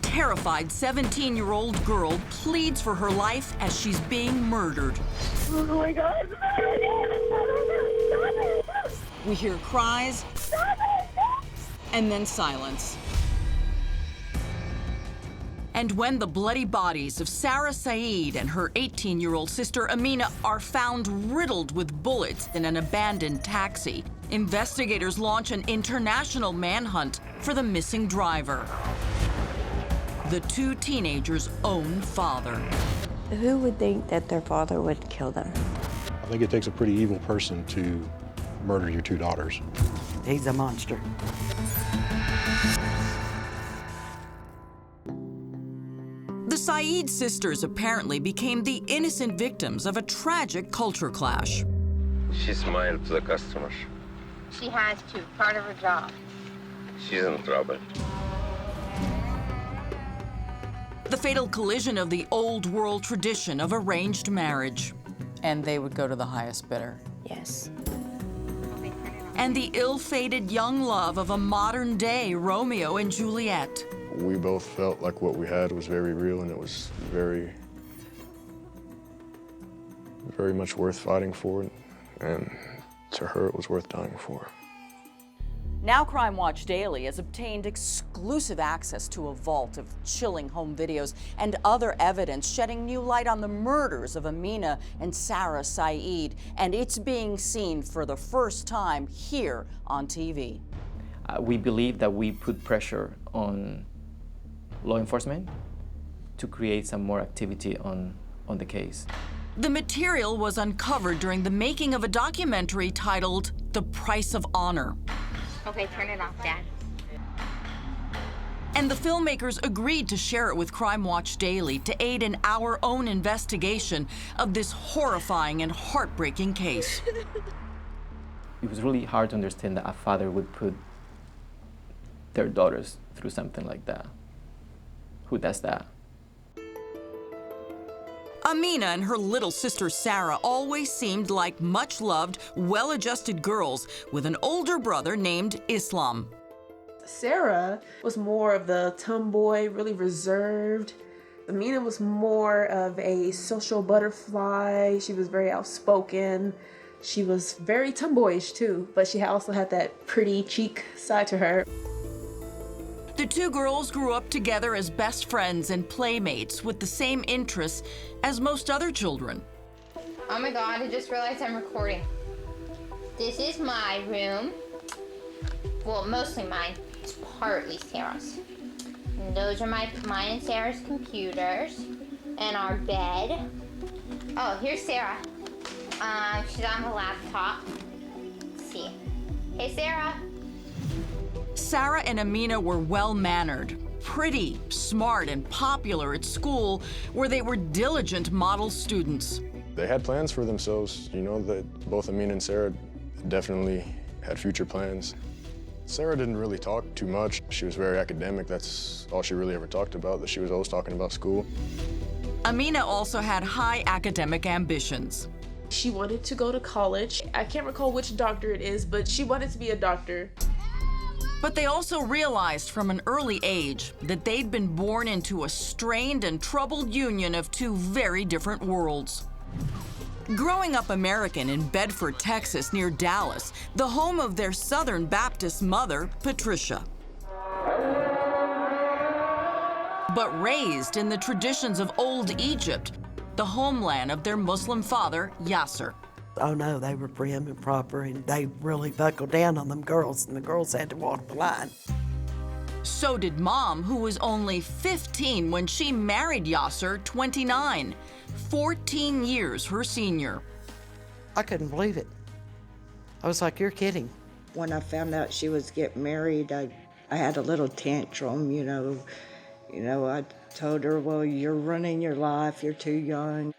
terrified 17-year-old girl pleads for her life as she's being murdered. Oh my God. We hear cries and then silence. And when the bloody bodies of Sarah Said and her 18-year-old sister Amina are found riddled with bullets in an abandoned taxi, investigators launch an international manhunt for the missing driver, the two teenagers' own father. Who would think that their father would kill them? I think it takes a pretty evil person to murder your two daughters. He's a monster. The Said sisters apparently became the innocent victims of a tragic culture clash. She smiled to the customers. She has to, part of her job. She's in trouble. The fatal collision of the old world tradition of arranged marriage. And they would go to the highest bidder. Yes. And the ill-fated young love of a modern-day Romeo and Juliet. We both felt like what we had was very real, and it was very, very much worth fighting for, and to her it was worth dying for. Now Crime Watch Daily has obtained exclusive access to a vault of chilling home videos and other evidence shedding new light on the murders of Amina and Sarah Said, and it's being seen for the first time here on TV. We believe that we put pressure on law enforcement to create some more activity on the case. The material was uncovered during the making of a documentary titled The Price of Honor. Okay, turn it off, Dad. And the filmmakers agreed to share it with Crime Watch Daily to aid in our own investigation of this horrifying and heartbreaking case. It was really hard to understand that a father would put their daughters through something like that. Who does that? Amina and her little sister Sarah always seemed like much-loved, well-adjusted girls with an older brother named Islam. Sarah was more of the tomboy, really reserved. Amina was more of a social butterfly. She was very outspoken. She was very tomboyish too, but she also had that pretty cheek side to her. The two girls grew up together as best friends and playmates with the same interests as most other children. Oh my God, I just realized I'm recording. This is my room. Well, mostly mine. It's partly Sarah's. And those are mine and Sarah's computers and our bed. Oh, here's Sarah. She's on the laptop. Let's see. Hey, Sarah. Sarah and Amina were well-mannered, pretty, smart, and popular at school, where they were diligent model students. They had plans for themselves, you know, that both Amina and Sarah definitely had future plans. Sarah didn't really talk too much. She was very academic. That's all she really ever talked about, that she was always talking about school. Amina also had high academic ambitions. She wanted to go to college. I can't recall which doctor it is, but she wanted to be a doctor. But they also realized from an early age that they'd been born into a strained and troubled union of two very different worlds. Growing up American in Bedford, Texas, near Dallas, the home of their Southern Baptist mother, Patricia. But raised in the traditions of old Egypt, the homeland of their Muslim father, Yaser. Oh no, they were prim and proper, and they really buckled down on them girls, and the girls had to walk the line. So did Mom, who was only 15 when she married Yaser, 29, 14 years her senior. I couldn't believe it. I was like, you're kidding. When I found out she was getting married, I had a little tantrum, you know. I told her, well, you're running your life, you're too young.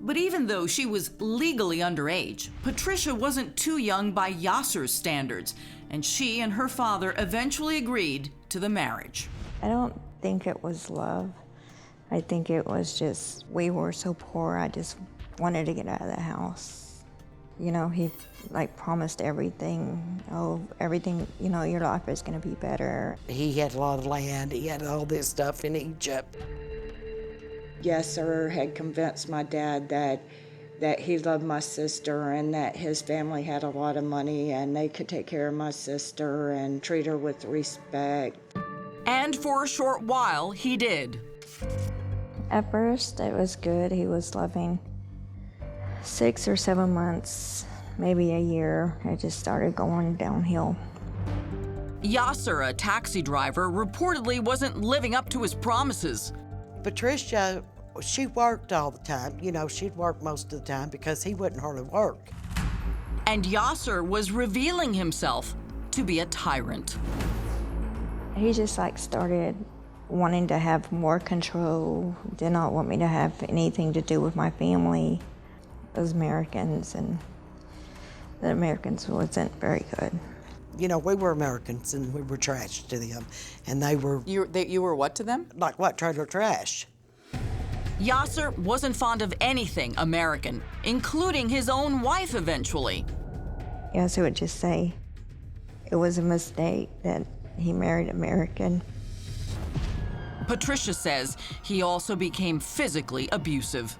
But even though she was legally underage, Patricia wasn't too young by Yaser's standards, and she and her father eventually agreed to the marriage. I don't think it was love. I think it was just, we were so poor, I just wanted to get out of the house. You know, he like promised everything. Oh, everything, you know, your life is gonna be better. He had a lot of land, he had all this stuff in Egypt. Yaser had convinced my dad that he loved my sister and that his family had a lot of money and they could take care of my sister and treat her with respect. And for a short while, he did. At first, it was good. He was loving. 6 or 7 months, maybe a year, it just started going downhill. Yaser, a taxi driver, reportedly wasn't living up to his promises. Patricia, she worked all the time. You know, she'd work most of the time because he wouldn't hardly work. And Yaser was revealing himself to be a tyrant. He just like started wanting to have more control, did not want me to have anything to do with my family. Those Americans, and the Americans wasn't very good. You know, we were Americans and we were trash to them, and they were... You were what to them? Like what, trailer trash. Yaser wasn't fond of anything American, including his own wife eventually. Yaser would just say it was a mistake that he married American. Patricia says he also became physically abusive.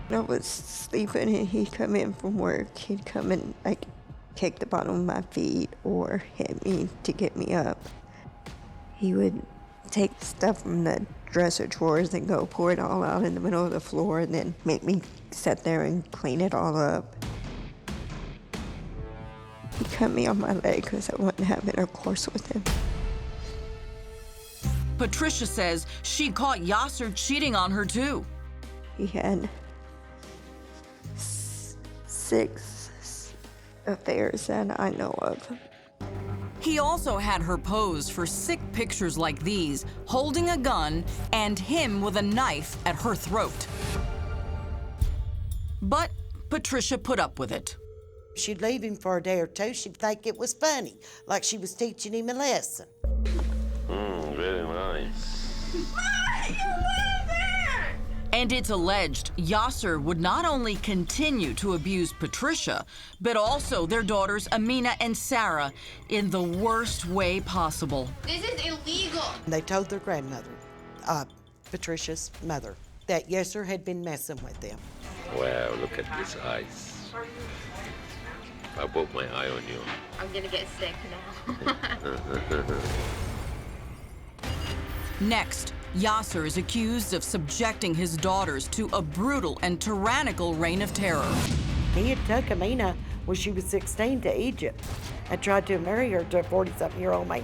I was sleeping and he'd come in from work. He'd come and like kick the bottom of my feet or hit me to get me up. He would take stuff from the dresser drawers and go pour it all out in the middle of the floor and then make me sit there and clean it all up. He cut me on my leg because I wasn't having intercourse with him. Patricia says she caught Yaser cheating on her too. He had 6 affairs that I know of. He also had her pose for sick pictures like these, holding a gun and him with a knife at her throat. But Patricia put up with it. She'd leave him for a day or two. She'd think it was funny, like she was teaching him a lesson. Very nice. And it's alleged Yaser would not only continue to abuse Patricia, but also their daughters Amina and Sarah in the worst way possible. This is illegal. They told their grandmother, Patricia's mother, that Yaser had been messing with them. Wow, look at these eyes. I put my eye on you. I'm gonna get sick now. Next, Yaser is accused of subjecting his daughters to a brutal and tyrannical reign of terror. He had took Amina when she was 16 to Egypt and tried to marry her to a 40-something-year-old man.